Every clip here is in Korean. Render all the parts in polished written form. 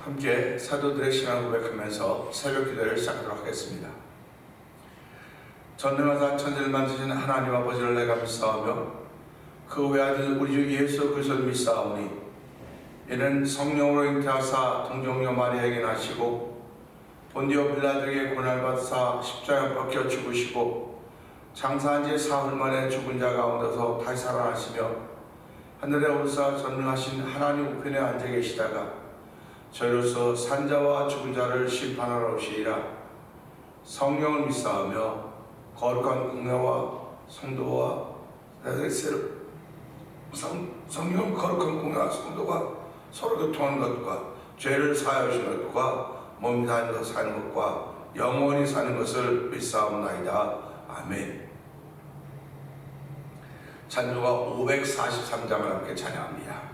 함께 사도들의 신앙을 고백하면서 새벽 기도를 시작하도록 하겠습니다. 전능하사 천지를 만드신 하나님 아버지를 내가 믿사오며 그 외아들 우리 주 예수 그리스도를 믿사오니 이는 성령으로 잉태하사 동정녀 마리아에게 나시고 본디오 빌라도에게 고난을 받으사 십자가에 박혀 죽으시고 장사한 지 사흘 만에 죽은 자 가운데서 다시 살아나시며 하늘에 오르사 전능하신 하나님 우편에 앉아 계시다가 저희로서 산자와 죽은 자를 심판하러 오시리라. 성령을 믿사오며 거룩한 공회와 성도와 성령 거룩한 공회와 성도가 서로 교통하는 것과 죄를 사하여 주시는 것과 몸이 다니면서 사는 것과 영원히 사는 것을 믿사옵나이다. 아멘. 찬송가 543장을 함께 찬양합니다.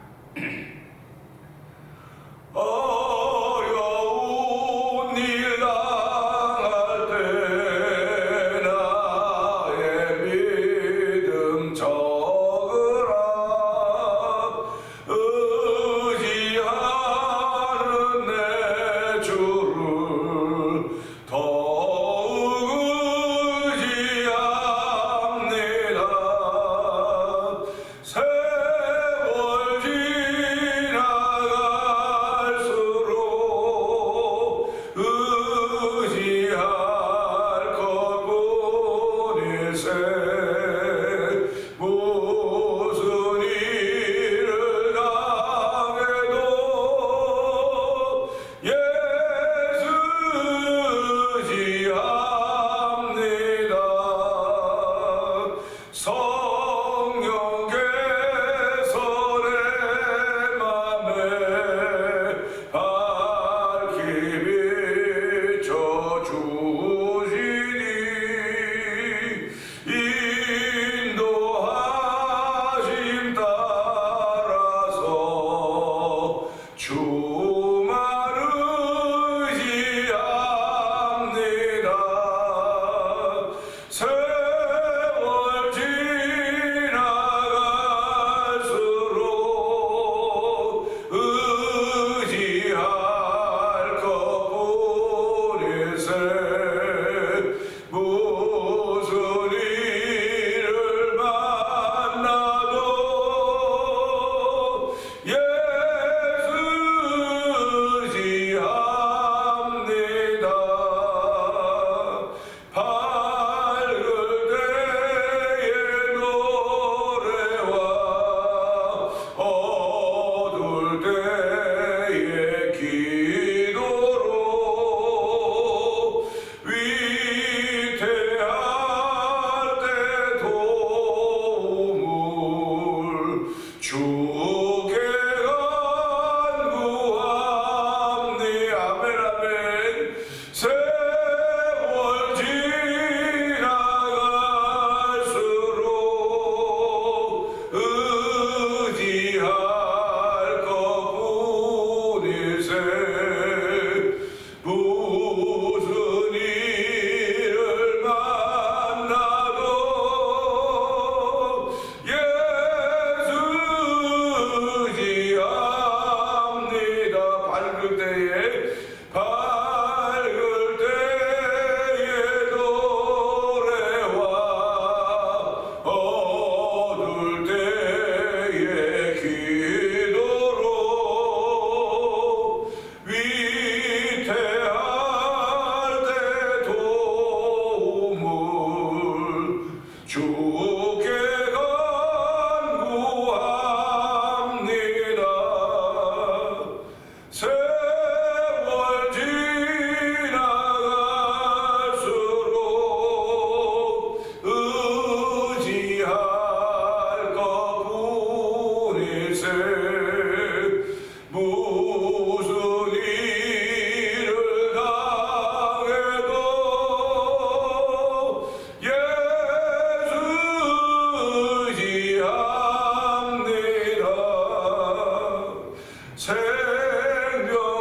어려운 일 당할 때 나의 믿음 적으라. 의지하는 내 주를 더욱 의지합니다. 세월 지나갈수록 의지할 것뿐일세. 무슨 일을 당해도 예수 의지합니다. 성령께서 내 맘에 밝히 비춰주시니 인도하심 따라서 주만 의지합니다. 세월 지나갈수록 의지할 것뿐일세. 무슨 일을 만나도 예수 의지합니다. 밝을 때의 노래와 어두울 때의 기도로 위태할 때 도움을 주께 간구합니. 아멘 아멘. 세월 지나갈수록 의지할 것뿐일세. 무슨 일을 만나도 예수 의지합니다. 밝을 때의 노래와 어두울 때의 기도로 위태할 때 도움을 주께 간구합니다. 세월 지나갈수록 의지할 것뿐일세. 무슨 일을 당해도 예수 의지합니다. 생명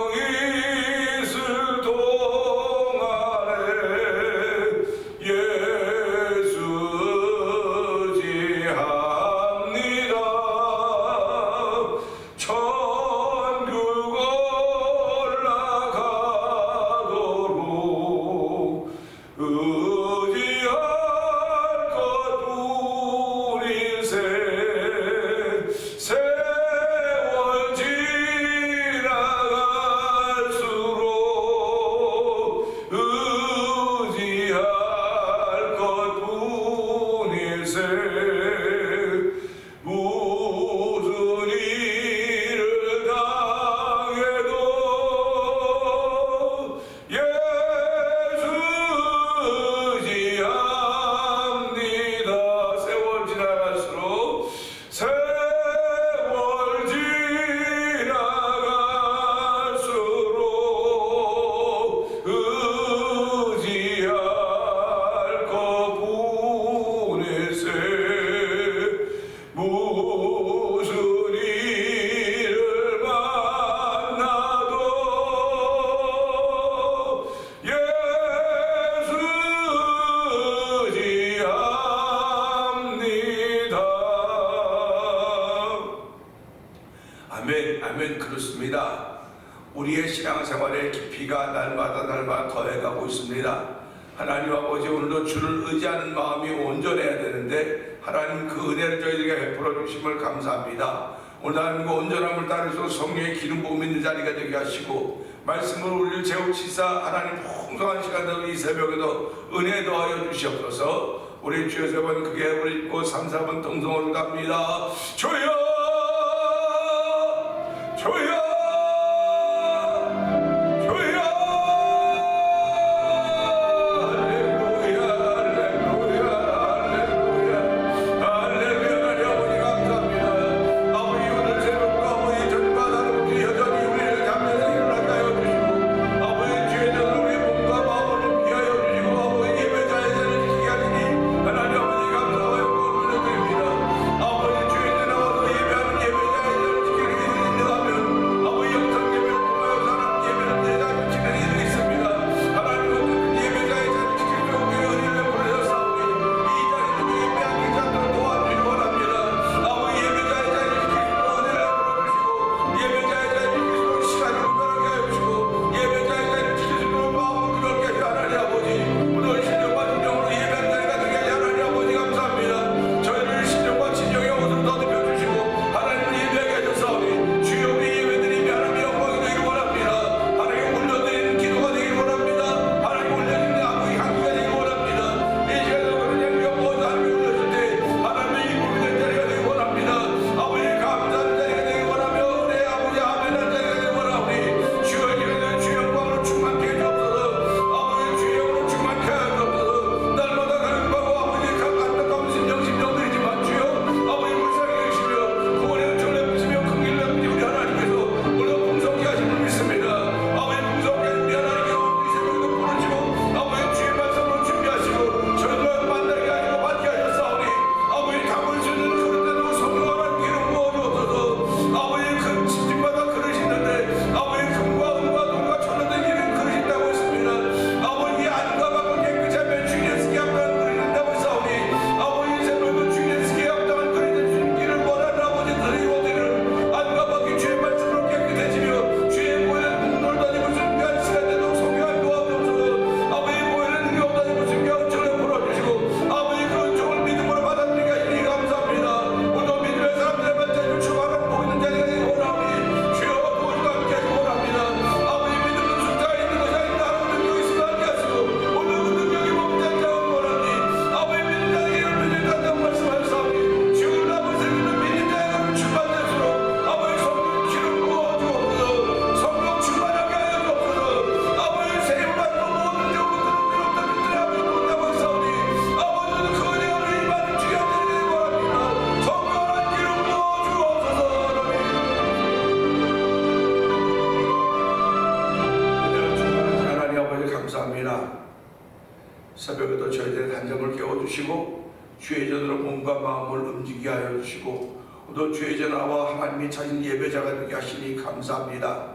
우리의 신앙생활의 깊이가 날마다 더해가고 있습니다. 하나님 아버지, 오늘도 주를 의지하는 마음이 온전해야 되는데 하나님 그 은혜를 저희들에게 베풀어 주심을 감사합니다. 오늘 하나님 그 온전함을 따라서 성령의 기름 부음 있는 자리가 되게 하시고 말씀으로 우리를 채우시사 하나님 풍성한 시간들 이 새벽에도 은혜 더하여 주시옵소서. 우리 주여 세 번 크게 부르짖고 3, 4번 동성으로 갑니다. 주여 주여 새벽에도 저희들의 단점을 깨워주시고 주의 전으로 몸과 마음을 움직이게 하여 주시고 또 주의 전하와 하나님이 찾은 예배자가 되게 하시니 감사합니다.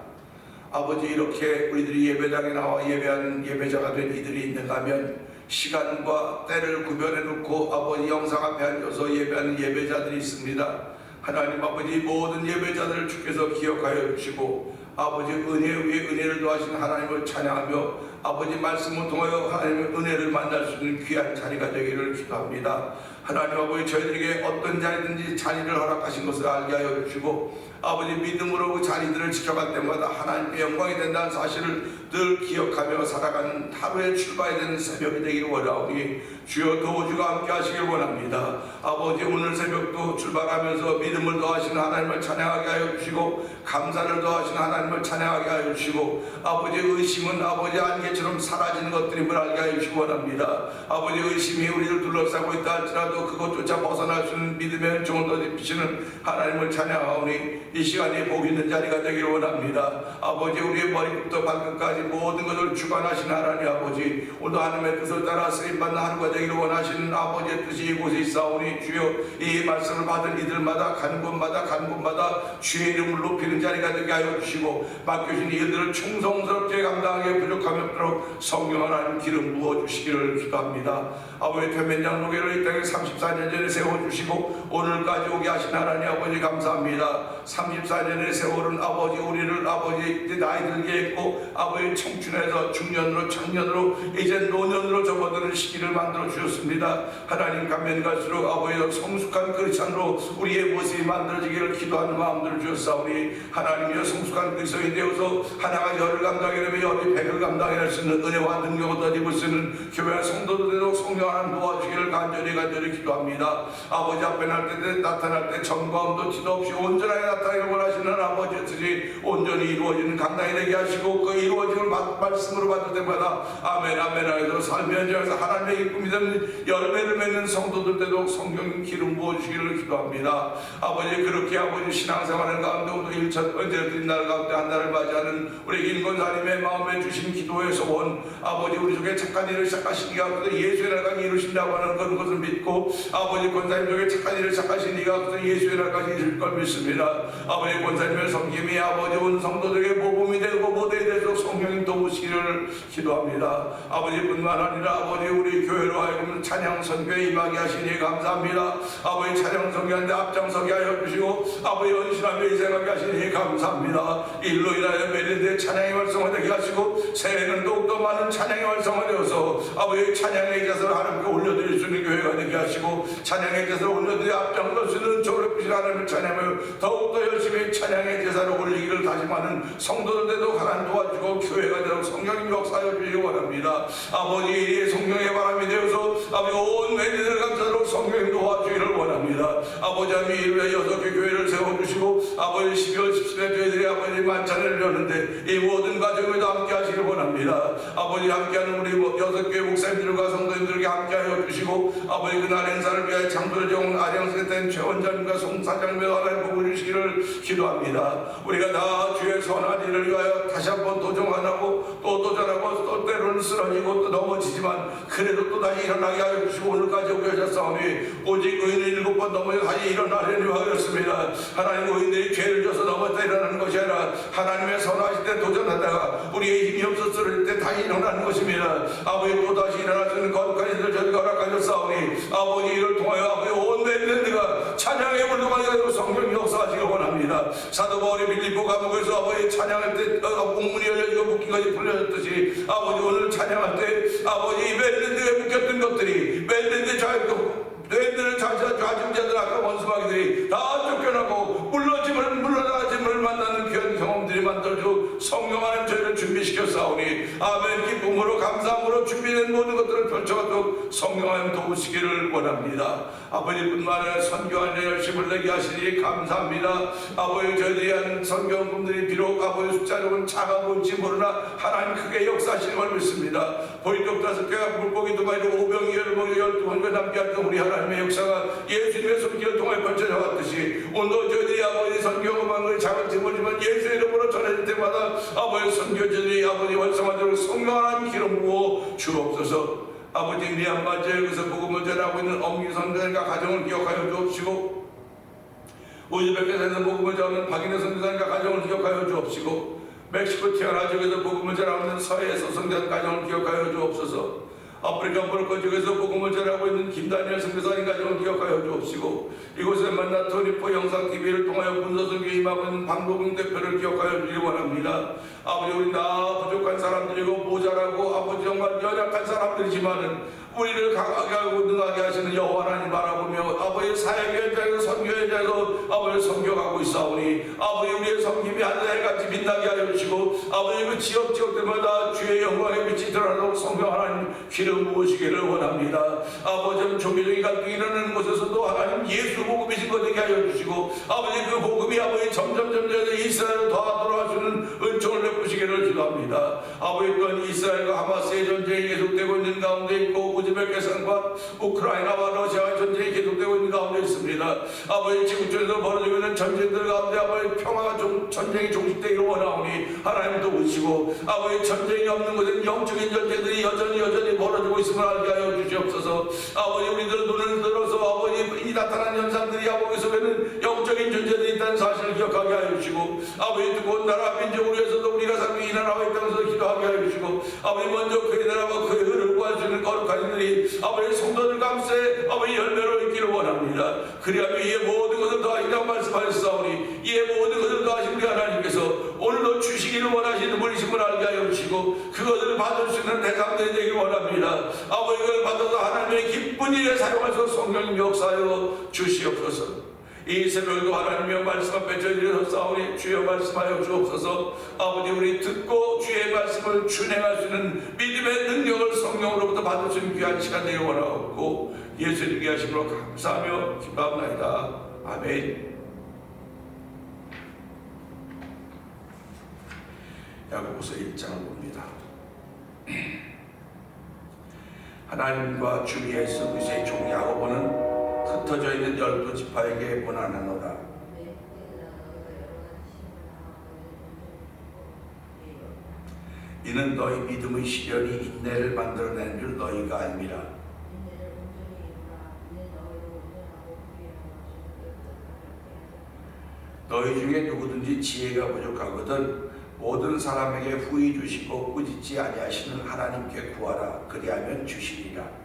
아버지, 이렇게 우리들이 예배당에 나와 예배하는 예배자가 된 이들이 있는가 하면 시간과 때를 구별해 놓고 아버지 영상 앞에 앉아서 예배하는 예배자들이 있습니다. 하나님 아버지, 모든 예배자들을 주께서 기억하여 주시고 아버지 은혜 위에 은혜를 더하신 하나님을 찬양하며 아버지 말씀을 통하여 하나님의 은혜를 만날 수 있는 귀한 자리가 되기를 기도합니다. 하나님 아버지, 저희들에게 어떤 자리든지 자리를 허락하신 것을 알게 하여 주시고 아버지 믿음으로 그 자리들을 지켜갈 때마다 하나님께 영광이 된다는 사실을 늘 기억하며 살아가는 하루의 출발이 되는 새벽이 되기를 원하오니 주여 도주가 함께 하시길 원합니다. 아버지, 오늘 새벽도 출발하면서 믿음을 더하시는 하나님을 찬양하게 하여 주시고 감사를 더하시는 하나님을 찬양하게 하여 주시고 아버지, 의심은 아버지 안개처럼 사라지는 것들임을 알게 하여 주시기 원합니다. 아버지, 의심이 우리를 둘러싸고 있다 할지라도 그것조차 벗어날 수 있는 믿음의 은총을 더입히시는 하나님을 찬양하오니 이 시간에 복 있는 자리가 되기를 원합니다. 아버지, 우리의 머리부터 발끝까지 모든 것을 주관하시는 하나님 아버지, 오늘 하나님의 뜻을 따라 쓰임받는 하루가 되기를 원하시는 아버지의 뜻이 이곳에 있사오니 주여 이 말씀을 받은 이들마다 간 곳마다 주의 이름을 높이는 자리가 되게 하여 주시고 맡겨진 일들을 충성스럽게 감당하기에 부족함이 없도록 성령 하나님 기름 부어주시기를 기도합니다. 아버지 태면장로교를 이 땅에 34년 전에 세워주시고 오늘까지 오게 하신 하나님 아버지 감사합니다. 34년의 세월은 아버지 우리를 아버지 나이 들게 했고 아버지 청춘에서 중년으로 청년으로 이제 노년으로 접어드는 시기를 만들어 주셨습니다. 하나님 가면 갈수록 아버지 성숙한 크리스찬으로 우리의 모습이 만들어지기를 기도하는 마음들을 주셨사오니 하나님이여 성숙한 그리스도인 되어서 하나가 열을 감당하려면 열이 백을 감당할 수 있는 은혜와 능력을 덧입을 수 있는 교회 성도들도 성령 하나님 도와주기를 간절히 기도합니다. 아버지 앞에 나타날 때 점검도 티도 없이 온전하게 나타나기를 원하시는 아버지였으니 온전히 이루어지는 감당이 되게 하시고 그 이루어짐을 말씀으로 받을 때마다 아멘 하면서 삶의 현장에서 하나님의 기쁨이 되는 열매를 맺는 성도들도 성령 기름 부어주시기를 기도합니다. 아버지 그렇게 아버지 신앙생활을 가운데 오늘 일천 언제든 날 가운데 한 달을 맞이하는 우리 김권사님의 마음에 주신 기도의 소원 아버지 우리 속에 착한 일을 시작하신 이가 앞서 예수의 날까지 이루신다고 하는 그런 것을 믿고 아버지 권사님 속에 착한 일을 시작하신 이가 앞서 예수의 날까지 이룰 걸 믿습니다. 아버지 권사님의 섬김이 아버지 온 성도들에게 모범이 되고 모델이 되도록 성령님 도우시기를 기도합니다. 아버지뿐만 아니라 아버지 우리 교회로 하여금 찬양 선교에 임하게 하시니 감사합니다. 아버지 찬양 선교하는데 앞장서게 하여 주시고 아버지 헌신하며 희생하게 하시니 감사합니다. 일로 인하여 매일의 찬양이 활성화되게 하시고 새해에는 더욱더 많은 찬양이 활성화되어서 아버지 찬양의 제사를 하나님께 올려드릴 수 있는 교회가 되게 하시고 찬양의 제사를 올려드려 앞장설 수 있는 저를 부신 하나님을 찬양하며 더욱더 열심히 찬양의 제사를 올리기를 다짐하는 성도들도 하나님 도와주고 교회가 되도록 성령님 역사하여 주시기 원합니다. 아버지 성령의 바람이 되어서 아버지 온 매일을 감사하도록 성령님 도와주기를 원합니다. 아버지 하나님 1회 6개 교회를 세워주시고 아버지 12월 17일 저희들이 아버지 만찬을 여는데 이 모든 가정에도 함께 하시길 원합니다. 아버지 함께하는 우리 6개 목사님들과 성도님들에게 함께하여 주시고 아버지 그날 행사를 위하여 창조를 정한 아령센터인 최 원장님과 송 사장님과 하나님 복을 주시기를 기도합니다. 우리가 다 주의 선한 일을 위하여 다시 한번 도전하고 또 도전하고 또 때로는 쓰러지고 또 넘어지지만 그래도 또 다시 일어나게 하여 주시고 오늘까지 오게 하셨사오니 오직 의인은 7번 넘어져 다시 일어나려니 하였습니다. 하나님 의인들이 죄를 져서 넘어졌다 일어나는 것이 아니라 하나님의 선하실 때 도전하다가 우리의 힘이 없었을 때 다시 일어나는 것입니다. 아버지 또 다시 일어날 수 있는 거룩한 일을 저희가 허락하셨사오니 아버지 이를 통하여 아버지 온 렘넌트가 찬양의 물동하게 되고 성령 역사하시길 원합니다. 사도 바울이 빌립보 감옥에서 아버지 찬양할 때 옥문이 열려지고 묶기까지 풀려졌듯이 아버지 오늘 찬양할 때 아버지 렘넌트에 묶였던 것들이 렘넌트 렘넌트를 좌중자들 아까 원수마귀들이 다 쫓겨나고 물러나짐을 만나는 귀한 경험들이 만들어주고 성령 하나님 저희를 준비시켰사오니 아멘 기쁨으로 감사함으로 준비된 모든 것들을 펼쳐가도록 성령 하나님 도우시기를 원합니다. 아버지뿐만 아니라 선교하는 열심을 내게 하시니 감사합니다. 아버지 저희들이 한 선교원분들이 비록 아버지 숫자적은 작아 보일지 모르나 하나님 크게 역사하시는 걸 믿습니다. 보이떡 5개와 물고기 2마리 5병이 12번과 함께했던 우리 하나님의 역사가 예수님의 손길을 통해 펼쳐져 왔듯이 오늘도 저희들이 아버지 선교만 작은 짐이지만 예수의 이름으로 전해질 때마다 아버지 선교자들이 아버지 활성화되도록 성령 하나님 기름 부어 주옵소서. 아버지 미얀마 지역에서 복음을 전하고 있는 엄기 선교사님과 가정을 기억하여 주옵시고 우즈베키스탄에서 복음을 전하는 박인혜 선교사님과 가정을 기억하여 주옵시고 멕시코 티아나 지역에서 복음을 전하고 있는 서해에서 선교사님 가정을 기억하여 주옵소서. 아프리카 모로코 지역에서 복음을 전하고 있는 김다니엘 선교사님 가정을 기억하여 주옵시고 이곳에 만나 토니포 영상TV를 통하여 문서선교 임하고 있는 방법은 대표를 기억하여 주기 원합니다. 아버지 우리 다 부족한 사람들이고 모자라고 아버지 정말 연약한 사람들이지만은 우리를 강하게 하고 능하게 하시는 여호와 하나님 바라보며 아버지 사역 현장에서 선교 현장에서 아버지 선교하고 있사오니 아버지 우리의 섬김이 하늘같이 빛나게 하여 주시고 아버지 그 지역들마다 주의 영광의 빛이 드러나도록 성령 하나님 기름 부으시기를 원합니다. 아버지 종교적인 갈등이 일어나는 곳에서도 하나님 예수 복음이신 것 되게 하여 주시고 아버지 그 복음이 아버지 점점 이스라엘을 더하도록 하시는 은총을 베푸시기를 기도합니다. 아버지 또한 이스라엘과 하마스의 전쟁이 계속되고 있는 가운데 있고 우즈베키스탄과 우크라이나와 러시아의 전쟁이 계속되고 있는 가운데 있습니다. 아버지 지구촌에서 벌어지고 있는 전쟁들 가운데 아버지 평화가 전쟁이 종식되기를 원하오니 하나님 도우시고 아버지 전쟁이 없는 곳에는 영적인 전쟁들이 여전히 벌어지고 있음을 알게 하여 주시옵소서. 아버지 우리들 눈을 들어서 아버지 이 나타난 현상들이 아버지 속에는 영적인 존재들이 있다는 사실을 기억하게 하여 주시고 아버지 뜨거운 나라 민족을 위해서도 우리가 살고 이 나라와 이 땅에서 기도하게 하시고 아버지 먼저 그의 나라와 그의 의를 구할 수 있는 거룩한 일들이 아버지 성도들 감사에 아버지 열매로 있기를 원합니다. 그리하면 이에 모든 것을 더하시다고 말씀하셨사오니 이에 모든 것을 더하신 우리 하나님께서 오늘도 주시기를 원하시는 분이심을 알게 하여 주시고 그것을 받을 수 있는 대상들이 되기를 원합니다. 아버지 그걸 받아서 하나님의 기쁜 일에 사용하셔서 성령님 역사하여 주시옵소서. 이 새벽에도 하나님의 말씀 앞에 저희들이 싸우니 주여 말씀하여 주옵소서. 아버지 우리 듣고 주의 말씀을 준행할 수 있는 믿음의 능력을 성령으로부터 받을 수 있는 귀한 시간 되기 원하옵고 예수님께 하심으로 감사하며 기도합나이다. 아멘. 야고보서 1장을 봅니다. 하나님과 주 예수 그리스도의 종 야고보는 흩어져 있는 12지파에게 고난하노라. 이는 너희 믿음의 시련이 인내를 만들어낸 줄 너희가 알미라. 너희 중에 누구든지 지혜가 부족하거든 모든 사람에게 후히 주시고 꾸짖지 아니하시는 하나님께 구하라. 그리하면 주시리라.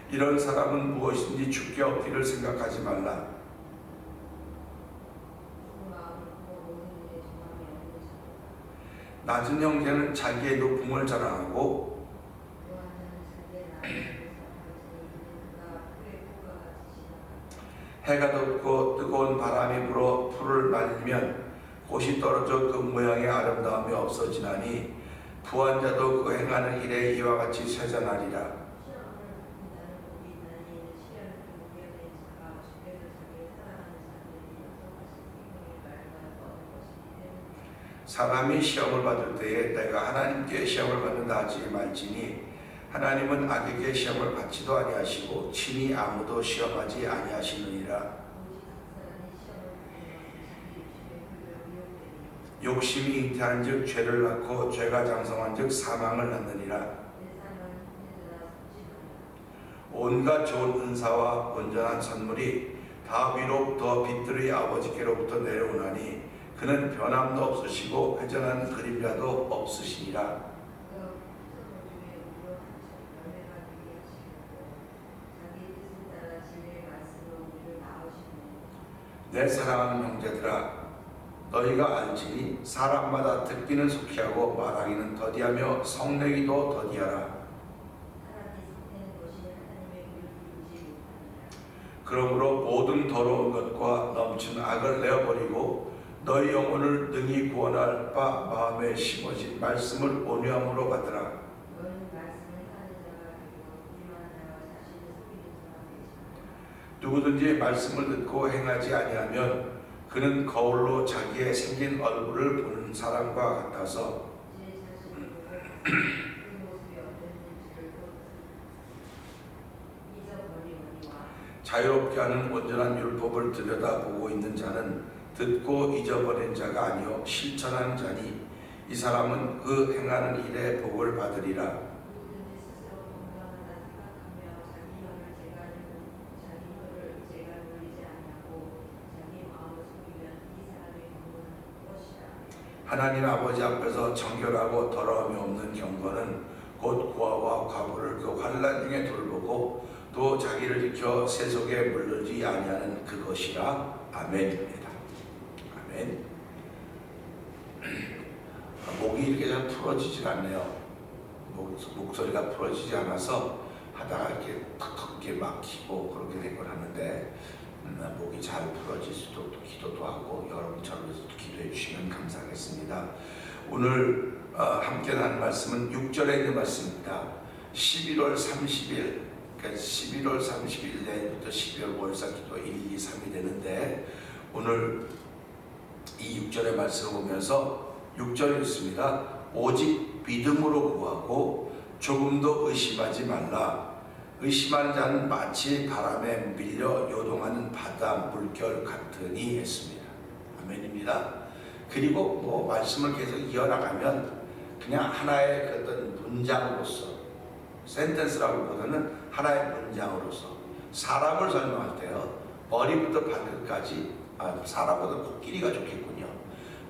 이런 사람은 무엇인지 죽게 얻기를 생각하지 말라. 낮은 형제는 자기의 높음을 자랑하고 해가 돋고 뜨거운 바람이 불어 풀을 날리면 꽃이 떨어져 그 모양의 아름다움이 없어지나니 부한 자도 그 행하는 일에 이와 같이 쇠잔하리라. 사람이 시험을 받을 때에 내가 하나님께 시험을 받는다 하지 말지니 하나님은 악에게 시험을 받지도 아니하시고 친히 아무도 시험하지 아니하시느니라. 욕심이 잉태한 즉 죄를 낳고 죄가 장성한 즉 사망을 낳느니라. 온갖 좋은 은사와 온전한 선물이 다 위로 더 빛들의 아버지께로부터 내려오나니 그는 변함도 없으시고 회전한 그림자도 없으시니라. 내 사랑하는 형제들아 너희가 알지니 사람마다 듣기는 속히하고 말하기는 더디하며 성내기도 더디하라. 그러므로 모든 더러운 것과 넘치는 악을 내어버리고 너희 영혼을 능히 구원할 바 마음에 심어진 말씀을 온유함으로 받으라. 누구든지 말씀을 듣고 행하지 아니하면 그는 거울로 자기의 생긴 얼굴을 보는 사람과 같아서 자유롭게 하는 온전한 율법을 들여다보고 있는 자는 듣고 잊어버린 자가 아니요 실천하는 자니 이 사람은 그 행하는 일에 복을 받으리라. 하나님 아버지 앞에서 정결하고 더러움이 없는 경건은 곧 고아와 과부를 그 환난 중에 돌보고 또 자기를 지켜 세속에 물들지 아니하는 그것이라. 아멘입니다. 아멘. 목이 이렇게 잘 풀어지질 않네요. 목소리가 풀어지지 않아서 하다가 이렇게 턱턱 이렇게 막히고 그렇게 된 걸 하는데 목이 잘 풀어질 수 있도록 기도도 하고 여러분처럼 기도해 주시면 감사하겠습니다. 오늘 함께 나눈 말씀은 6절에 있는 말씀입니다. 11월 30일 그러니까 11월 30일 내일부터 12월 5일사 기도 1, 2, 3이 되는데 오늘 이 6절의 말씀을 보면서 6절에 있습니다. 오직 믿음으로 구하고 조금도 의심하지 말라. 의심하는 자는 마치 바람에 밀려 요동하는 바다 물결 같으니 했습니다. 아멘입니다. 그리고 말씀을 계속 이어나가면 그냥 하나의 어떤 문장으로서 센텐스라고 보다는 하나의 문장으로서 사람을 설명할 때요 머리부터 발끝까지 사람보다 코끼리가 좋겠군요.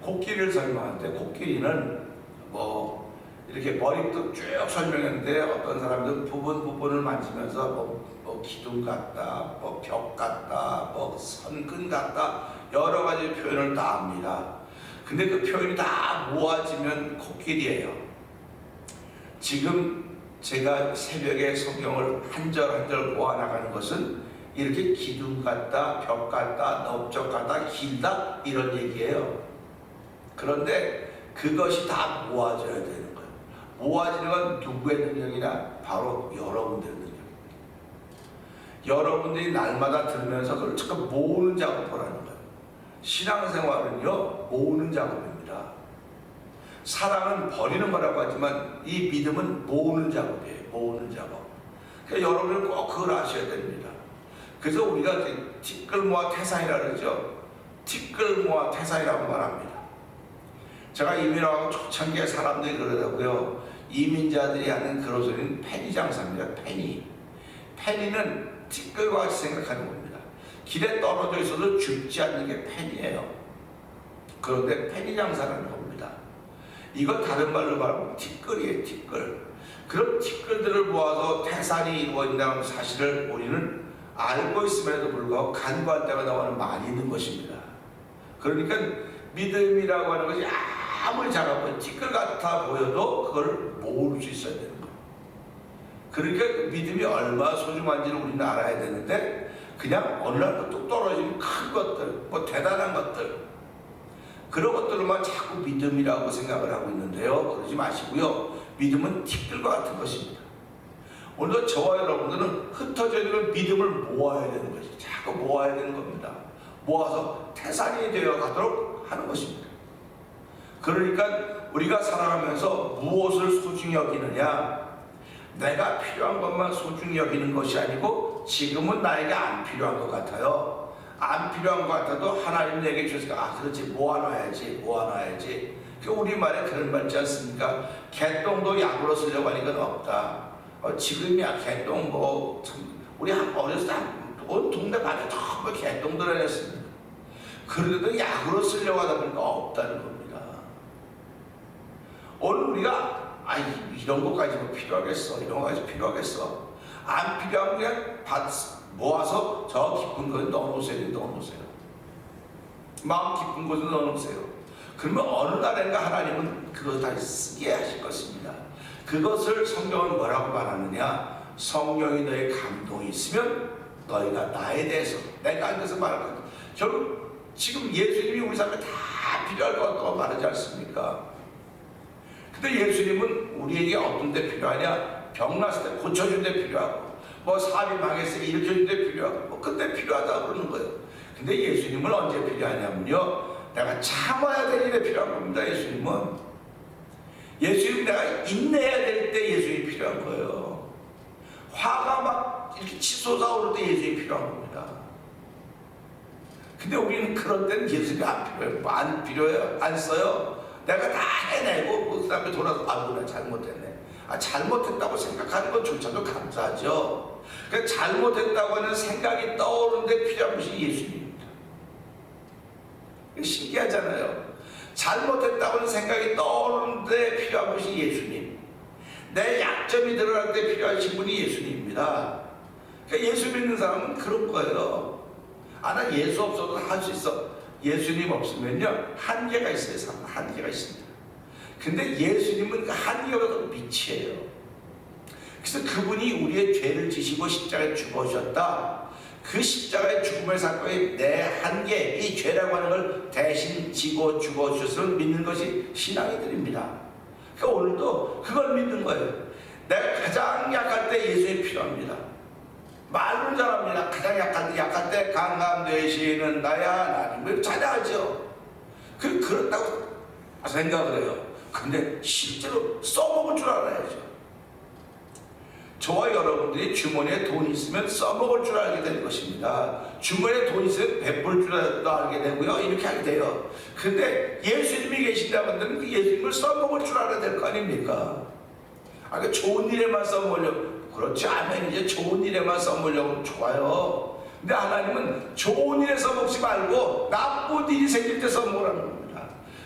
코끼리를 설명하는데 코끼리는 뭐 이렇게 머리부터 쭉 설명했는데 어떤 사람들은 부분을 만지면서 뭐 기둥 같다, 뭐 벽 같다, 뭐 선근 같다 여러 가지 표현을 다 합니다. 근데 그 표현이 다 모아지면 코끼리예요. 지금 제가 새벽에 성경을 한 절 한 절 모아나가는 것은 이렇게 기둥 같다, 벽 같다, 넓적 같다, 길다 이런 얘기예요. 그런데 그것이 다 모아져야 되는 거예요. 모아지는 건 누구의 능력이냐? 바로 여러분들의 능력입니다. 여러분들이 날마다 들으면서 그걸 잠깐 모으는 작업을 하는 거예요. 신앙생활은요, 모으는 작업입니다. 사랑은 버리는 거라고 하지만 이 믿음은 모으는 작업이에요. 모으는 작업. 그러니까 여러분은 꼭 그걸 아셔야 됩니다. 그래서 우리가 티끌모아 태산이라고 그러죠. 티끌모아 태산이라고 말합니다. 제가 이민하고 초창기에 사람들이 그러더라고요. 이민자들이 하는 그런 소리는 페니 장사입니다. 페니는 티끌과 같이 생각하는 겁니다. 길에 떨어져 있어도 죽지 않는 게 페니예요. 그런데 페니 장사라는 겁니다. 이거 다른 말로 말하면 티끌이에요. 티끌. 그런 티끌들을 모아서 태산이 이루어진다는 사실을 우리는 알고 있음에도 불구하고 간구할 때가 나오는 말이 있는 것입니다. 그러니까 믿음이라고 하는 것이 아무리 작아 보여 티끌 같아 보여도 그걸 모을 수 있어야 되는 거예요. 그러니까 믿음이 얼마나 소중한지를 우리는 알아야 되는데 그냥 어느 날 뚝 떨어지는 큰 것들, 뭐 대단한 것들 그런 것들만 자꾸 믿음이라고 생각을 하고 있는데요. 그러지 마시고요. 믿음은 티끌과 같은 것입니다. 오늘 저와 여러분들은 흩어져 있는 믿음을 모아야 되는 것이죠. 자꾸 모아야 되는 겁니다. 모아서 태산이 되어 가도록 하는 것입니다. 그러니까 우리가 살아가면서 무엇을 소중히 여기느냐? 내가 필요한 것만 소중히 여기는 것이 아니고 지금은 나에게 안 필요한 것 같아요. 안 필요한 것 같아도 하나님 내게 주셔서 그렇지 모아놔야지. 그 우리말에 그런 말 있지 않습니까? 개똥도 약으로 쓰려고 하니까 없다. 지금이야 개똥 뭐 우리 어렸을 때 온 동네마다 전부 개똥들 했습니다. 그런데도 약으로 쓰려고 하다 보니까 없다는 겁니다. 오늘 우리가 이런 것까지 뭐 필요하겠어, 이런 것까지 필요하겠어. 안 필요한 그냥 모아서 저 깊은 곳에 넣어놓으세요. 마음 깊은 곳에 넣어놓으세요. 그러면 어느 날인가 하나님은 그것을 다시 쓰게 하실 것입니다. 그것을 성경은 뭐라고 말하느냐? 성령이 너의 감동이 있으면 너희가 나에 대해서 내가 앉아서 말할 거다. 결국 지금 예수님이 우리 삶에 다 필요할 것 같다고 말하지 않습니까? 근데 예수님은 우리에게 어떤 데 필요하냐? 병났을 때 고쳐준 데 필요하고 뭐 사업이 망했을 때 일으켜준 데 필요하고 뭐 그때 필요하다고 그러는 거예요. 근데 예수님은 언제 필요하냐면요, 내가 참아야 될 일에 필요한 겁니다. 예수님 내가 인내해야 될 때 예수님이 필요한 거예요. 화가 막 이렇게 치솟아 오를 때 예수님이 필요한 겁니다. 근데 우리는 그런 때는 예수님이 안 필요해요. 안 필요해요. 안 써요. 내가 다 해내고 그 다음에 돌아서 나 잘못했네. 잘못했다고 생각하는 것조차도 감사하죠. 그러니까 잘못했다고 하는 생각이 떠오르는데 필요한 것이 예수님입니다. 신기하잖아요. 잘못했다고 하는 생각이 떠오르는데 필요한 것이 예수님. 내 약점이 드러날 때 필요하신 분이 예수님입니다. 그러니까 예수 믿는 사람은 그런 거예요. 나 예수 없어도 할 수 있어. 예수님 없으면요 한계가 있어요. 사람은 한계가 있습니다. 근데 예수님은 그 한계보다 더 빛이에요. 그래서 그분이 우리의 죄를 지시고 십자가에 죽으셨다. 그 십자가의 죽음의 사건이 내 한계, 이 죄라고 하는 걸 대신 지고 죽어주셨음을 믿는 것이 신앙이들입니다. 그러니까 오늘도 그걸 믿는 거예요. 내가 가장 약할 때 예수님이 필요합니다. 말은 잘합니다. 가장 약할 때 강함 되시는 나야 하나님을 찬양하죠. 그렇다고 생각을 해요. 근데 실제로 써먹을 줄 알아야죠. 저와 여러분들이 주머니에 돈이 있으면 써먹을 줄 알게 되는 것입니다. 주머니에 돈이 있으면 베풀 줄 알게 되고요. 이렇게 하게 돼요. 근데 예수님이 계신다고 하면 그 예수님을 써먹을 줄 알아야 될 거 아닙니까? 그 좋은 일에만 써먹으려고. 그렇지 않으면 이제 좋은 일에만 써먹으려고 좋아요. 근데 하나님은 좋은 일에서 먹지 말고 나쁜 일이 생길 때 써먹으라는 겁니다.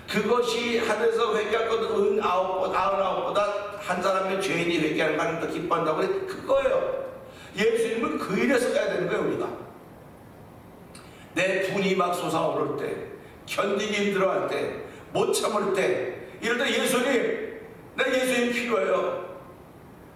그것이 하늘에서 회개할 것 99보다 한 사람의 죄인이 회개하는 걸 더 기뻐한다고 그래. 그거예요. 예수님은 그 일에 써야 되는 거예요. 우리가 내 분이 막 솟아오를 때, 견디기 힘들어할 때, 못 참을 때, 이럴 때 예수님, 나 예수님 필요해요.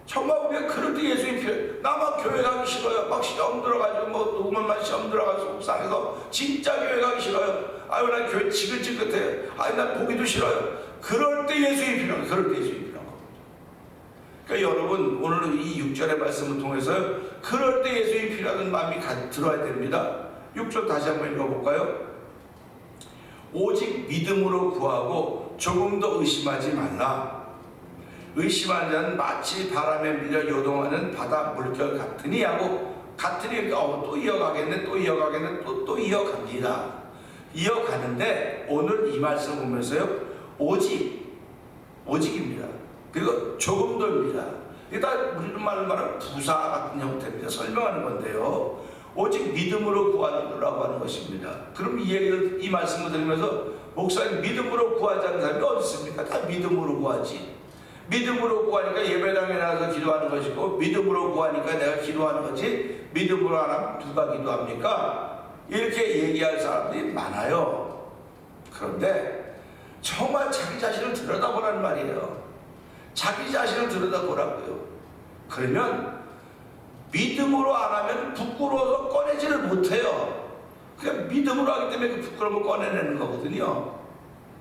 정말 우리가 그럴 때 예수님 필요해요. 나 막 교회 가기 싫어요. 막 시험 들어가지고 누구만 시험 들어가서 속상해서 진짜 교회 가기 싫어요. 아유, 난 교회 지긋지긋해요. 아유, 난 보기도 싫어요. 그럴 때 예수님 필요해요. 그럴 때 예수님 필요한 겁니다. 그러니까 여러분, 오늘 이 6절의 말씀을 통해서 그럴 때 예수님 필요한 마음이 들어야 됩니다. 6절 다시 한번 읽어볼까요? 오직 믿음으로 구하고 조금 더 의심하지 말라. 의심하는 자는 마치 바람에 밀려 요동하는 바다 물결 같으니 하고, 같으니 또 이어가겠네, 또 이어가겠네, 또 이어갑니다. 이어가는데 오늘 이 말씀을 보면서요, 오직입니다. 그리고 조금 더입니다. 일단 우리는 말은 부사 같은 형태입니다. 설명하는 건데요, 오직 믿음으로 구하라고 하는 것입니다. 그럼 이 말씀을 들으면서 목사님, 믿음으로 구하지 않는 사람이 어디 있습니까? 다 믿음으로 구하지. 믿음으로 구하니까 예배당에 나가서 기도하는 것이고, 믿음으로 구하니까 내가 기도하는 거지, 믿음으로 안 하면 누가 기도합니까? 이렇게 얘기할 사람들이 많아요. 그런데 정말 자기 자신을 들여다보라는 말이에요. 자기 자신을 들여다보라고요. 그러면 믿음으로 안 하면 부끄러워서 꺼내지를 못해요. 그냥 믿음으로 하기 때문에 그 부끄러움을 꺼내내는 거거든요.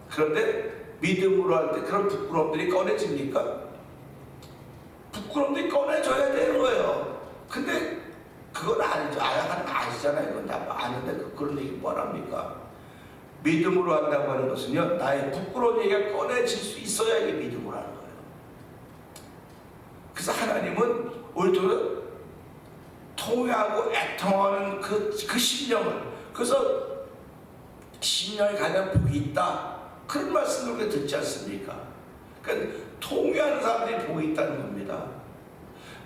그런데 믿음으로 할 때 그런 부끄러움들이 꺼내집니까? 부끄러움들이 꺼내줘야 되는 거예요. 근데 그건 아니죠. 아시잖아요. 그건 다 아는데 그런 얘기 뭐랍니까? 믿음으로 한다고 하는 것은요, 나의 부끄러운 얘기가 꺼내질 수 있어야 이게 믿음으로 하는 거예요. 그래서 하나님은 우리 통회하고 애통하는 그 심령을, 그래서 심령에 가장 복이 있다, 그런 말씀을 우리가 듣지 않습니까? 그러니까 통회하는 사람들이 복이 있다는 겁니다.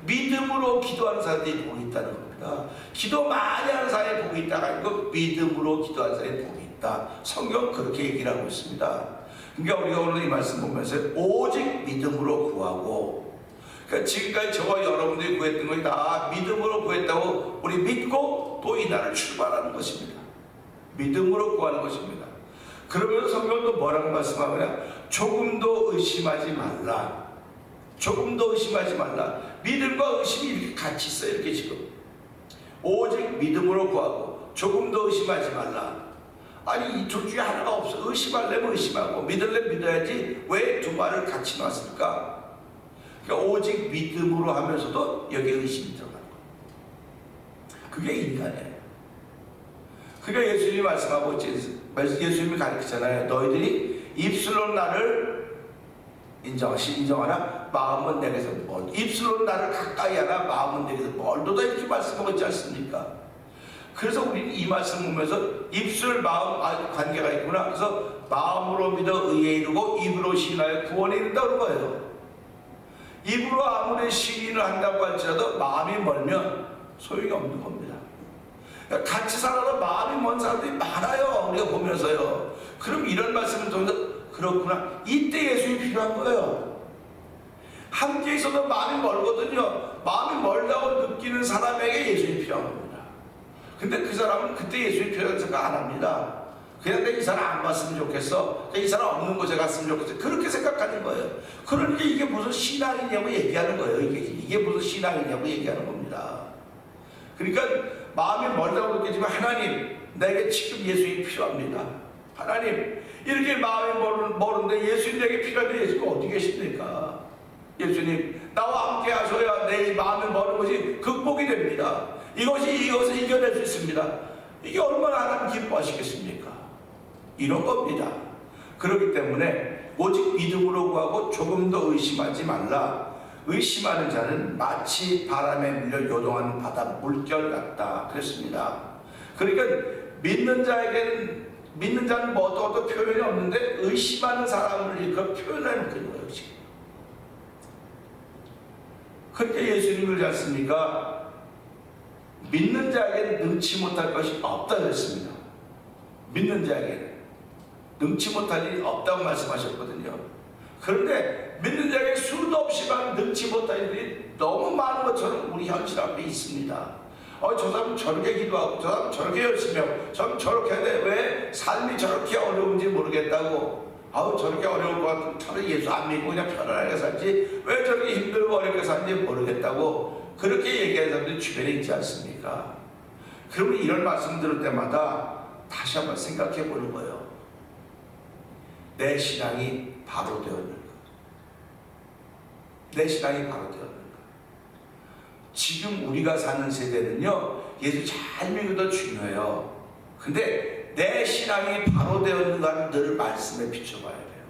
믿음으로 기도하는 사람들이 복이 있다는 겁니다. 기도 많이 하는 사람이 복이 있다가 아니고 믿음으로 기도하는 사람이 복이 있다. 성경 그렇게 얘기를 하고 있습니다. 그러니까 우리가 오늘 이 말씀 보면서 오직 믿음으로 구하고, 그러니까 지금까지 저와 여러분들이 구했던 것이 다 믿음으로 구했다고 우리 믿고 또 이 날을 출발하는 것입니다. 믿음으로 구하는 것입니다. 그러면서 성경도 뭐라고 말씀하느냐? 조금 더 의심하지 말라. 조금 더 의심하지 말라. 믿음과 의심이 이렇게 같이 있어요. 이렇게 지금 오직 믿음으로 구하고 조금 더 의심하지 말라. 아니 이 둘 중에 하나가 없어. 의심하려면 의심하고 믿으려면 믿어야지 왜 두 말을 같이 놨을까? 그러니까 오직 믿음으로 하면서도 여기에 의심이 들어가는 거예요. 그게 인간이에요. 그러니까 예수님이 말씀하고 있지, 예수님이 가르치잖아요. 너희들이 입술로 나를 인정하나 마음은 내게서 멀. 입술로 나를 가까이 하나 마음은 내게서 멀도다, 이렇게 말씀하고 있지 않습니까? 그래서 우리는 이 말씀 보면서 입술 마음 관계가 있구나. 그래서 마음으로 믿어 의에 이르고 입으로 시인하여 구원에 이른다 그런 거예요. 입으로 아무리 시인을 한다고 할지라도 마음이 멀면 소용이 없는 겁니다. 같이 살아도 마음이 먼 사람들이 많아요. 우리가 보면서요. 그럼 이런 말씀을 통해서 그렇구나, 이때 예수님이 필요한 거예요. 함께 있어도 마음이 멀거든요. 마음이 멀다고 느끼는 사람에게 예수님이 필요한 겁니다. 근데 그 사람은 그때 예수님이 필요한 생각 안 합니다. 그냥 이 사람 안 봤으면 좋겠어, 이 사람 없는 곳에 갔으면 좋겠어, 그렇게 생각하는 거예요. 그러니까 이게 무슨 신앙이냐고 얘기하는 거예요. 이게 무슨 신앙이냐고 얘기하는 겁니다. 그러니까 마음이 멀다고 느끼지만 하나님, 내게 지금 예수님이 필요합니다. 하나님, 이렇게 마음이 멀은데 예수님 내게 필요한데 예수님 어디 계십니까? 예수님, 나와 함께 하셔야 내 마음이 멀은 것이 극복이 됩니다. 이것을 이겨낼 수 있습니다. 이게 얼마나 하나님 기뻐하시겠습니까? 이런 겁니다. 그렇기 때문에 오직 믿음으로 구하고 조금 더 의심하지 말라. 의심하는 자는 마치 바람에 밀려 요동하는 바다 물결 같다 그랬습니다. 그러니까 믿는 자는 뭐 어떤 표현이 없는데 의심하는 사람을 일컬어 표현하는 거예요 지금. 그러니까 예수님을 그러지 않습니까? 믿는 자에게 능치 못할 것이 없다 그랬습니다. 믿는 자에게 능치 못할 일이 없다고 말씀하셨거든요. 그런데 믿는 자에게 수도 없이 많은 능치 못할 일이 너무 많은 것처럼 우리 현실 앞에 있습니다. 저 사람 저렇게 기도하고 저 사람 저렇게 열심히 하고 저 사람 저렇게 하는데 왜 삶이 저렇게 어려운지 모르겠다고, 저렇게 어려울 것 같으면 차라리 예수 안 믿고 그냥 편안하게 살지 왜 저렇게 힘들고 어렵게 사는지 모르겠다고 그렇게 얘기하는 사람들이 주변에 있지 않습니까? 그러면 이런 말씀 들을 때마다 다시 한번 생각해 보는 거예요. 내 신앙이 바로 되었는가? 내 신앙이 바로 되었는가? 지금 우리가 사는 세대는요, 예수 잘 믿어도 중요해요. 근데 내 신앙이 바로 되었는가를 늘 말씀에 비춰봐야 돼요.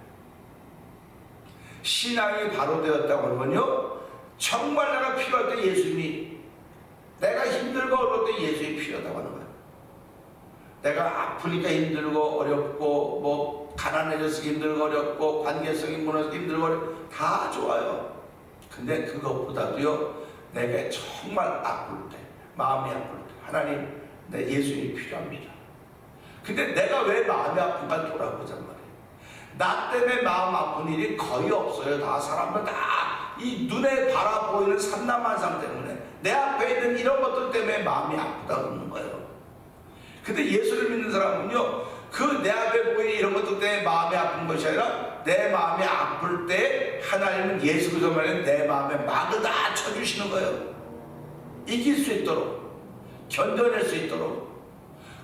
신앙이 바로 되었다고 하면요, 정말 내가 필요할 때 예수님이, 내가 힘들고 어려울 때 예수님이 필요하다고 하는 거예요. 내가 아프니까 힘들고 어렵고 뭐 가난해져서 힘들고 어렵고 관계성이 무너져서 힘들고 어렵고 다 좋아요. 근데 그것보다도요, 내가 정말 아플 때, 마음이 아플 때 하나님, 내 예수님이 필요합니다. 근데 내가 왜 마음이 아픈가 돌아보잔 말이에요. 나 때문에 마음 아픈 일이 거의 없어요. 다 사람은 다 이 눈에 바라 보이는 삼남만상 때문에, 내 앞에 있는 이런 것들 때문에 마음이 아프다 그러는 거예요. 근데 예수를 믿는 사람은요, 그 내 앞에 보이는 이런 것들 때문에 마음이 아픈 것이 아니라 내 마음이 아플 때 하나님은 예수 그리스도만은 내 마음에 막을 다 쳐주시는 거예요. 이길 수 있도록, 견뎌낼 수 있도록.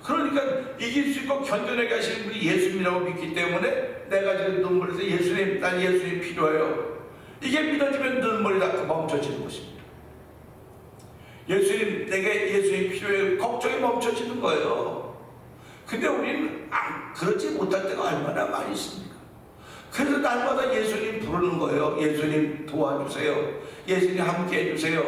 그러니까 이길 수 있고 견뎌내게 하시는 분이 예수님이라고 믿기 때문에 내가 지금 눈물에서 예수님, 난 예수님 필요해요. 이게 믿어지면 눈물이 다 멈춰지는 것입니다. 예수님, 내게 예수님 필요해요. 걱정이 멈춰지는 거예요. 근데 우리는 그렇지 못할 때가 얼마나 많이 있습니까? 그래서 날마다 예수님 부르는 거예요. 예수님 도와주세요. 예수님 함께 해주세요.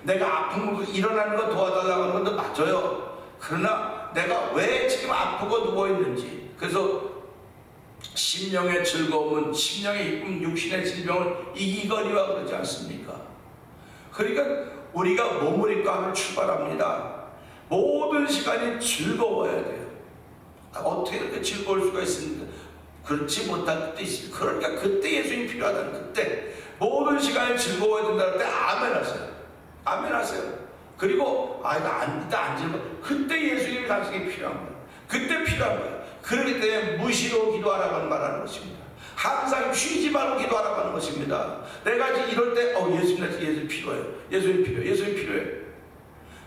내가 아픈 거 일어나는 거 도와달라고 하는 것도 맞아요. 그러나 내가 왜 지금 아프고 누워있는지, 그래서 심령의 즐거움은 심령의 기쁨 육신의 질병을 이기거니와 그러지 않습니까? 그러니까 우리가 몸을 입고 하늘 출발합니다. 모든 시간이 즐거워야 돼요. 어떻게 이렇게 즐거울 수가 있습니까? 그렇지 못할 때도 있습니다. 그러니까 그때 예수님이 필요하다는, 그때 모든 시간이 즐거워야 된다는 때 아멘 하세요. 아멘 하세요. 그리고 이거 안 즐거워. 그때 예수님이 당신이 필요한 거예요. 그때 필요한 거예요. 그렇기 때문에 무시로 기도하라고 말하는 것입니다. 항상 쉬지 말고 기도하라고 하는 것입니다. 내가 지금 이럴 때 예수님 필요해요. 예수님 필요해요. 예수님 필요해요.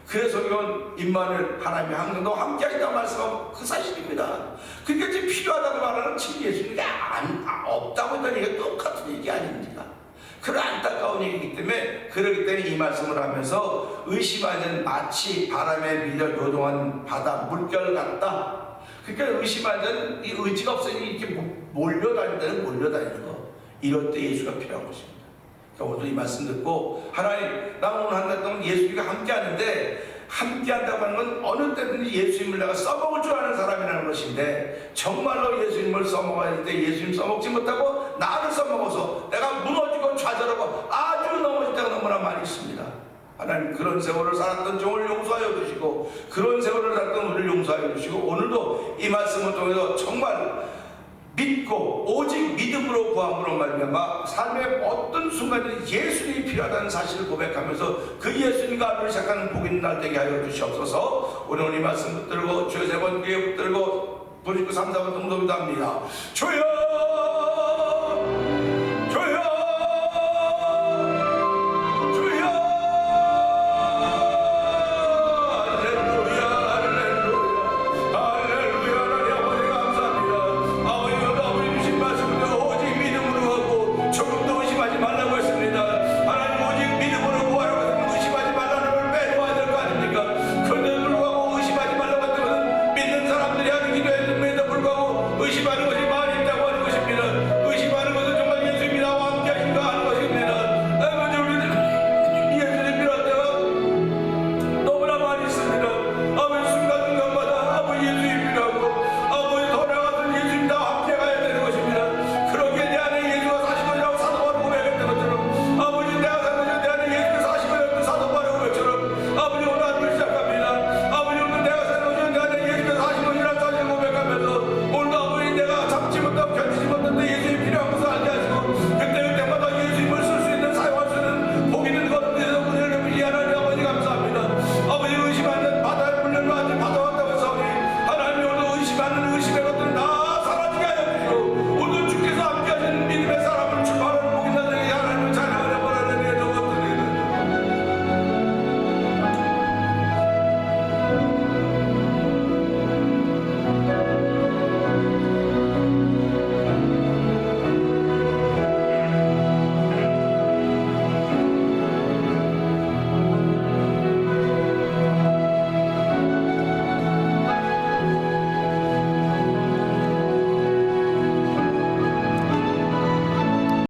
그래서 이건 임마누엘, 하나님이 항상 너 함께 하신다고 말씀하고 그 사실입니다. 그러니까 지금 필요하다고 말하는 지금 예수님이 없다고 했다는 얘기가 똑같은 얘기 아닙니까? 그런 안타까운 얘기이기 때문에, 그렇기 때문에 이 말씀을 하면서 의심하는 마치 바람에 밀려 요동한 바다 물결 같다. 그러니까 의심하는 이 의지가 없으니 이렇게 몰려다니는 거. 이럴 때 예수가 필요한 것입니다. 그러니까 오늘도 이 말씀 듣고, 하나님, 나 오늘 한 달 동안 예수님과 함께 하는데, 함께 한다고 하는 건 어느 때든지 예수님을 내가 써먹을 줄 아는 사람이라는 것인데, 정말로 예수님을 써먹어야 할 때 예수님 써먹지 못하고 나를 써먹어서 내가 무너지고 좌절하고 아주 넘어질 때가 너무나 많이 있습니다. 하나님, 그런 세월을 살았던 종을 용서하여 주시고, 그런 세월을 살았던 우리를 용서하여 주시고, 오늘도 이 말씀을 통해서 정말 믿고 오직 믿음으로 구함으로 말미암아 삶의 어떤 순간에 예수님이 필요하다는 사실을 고백하면서 그 예수님과 하루를 시작하는 복 있는 날 되게 하여 주시옵소서. 오늘 이 말씀 붙들고 주여 세 번 귀에 붙들고 부르시고 3, 4번 동동도 합니다. 주여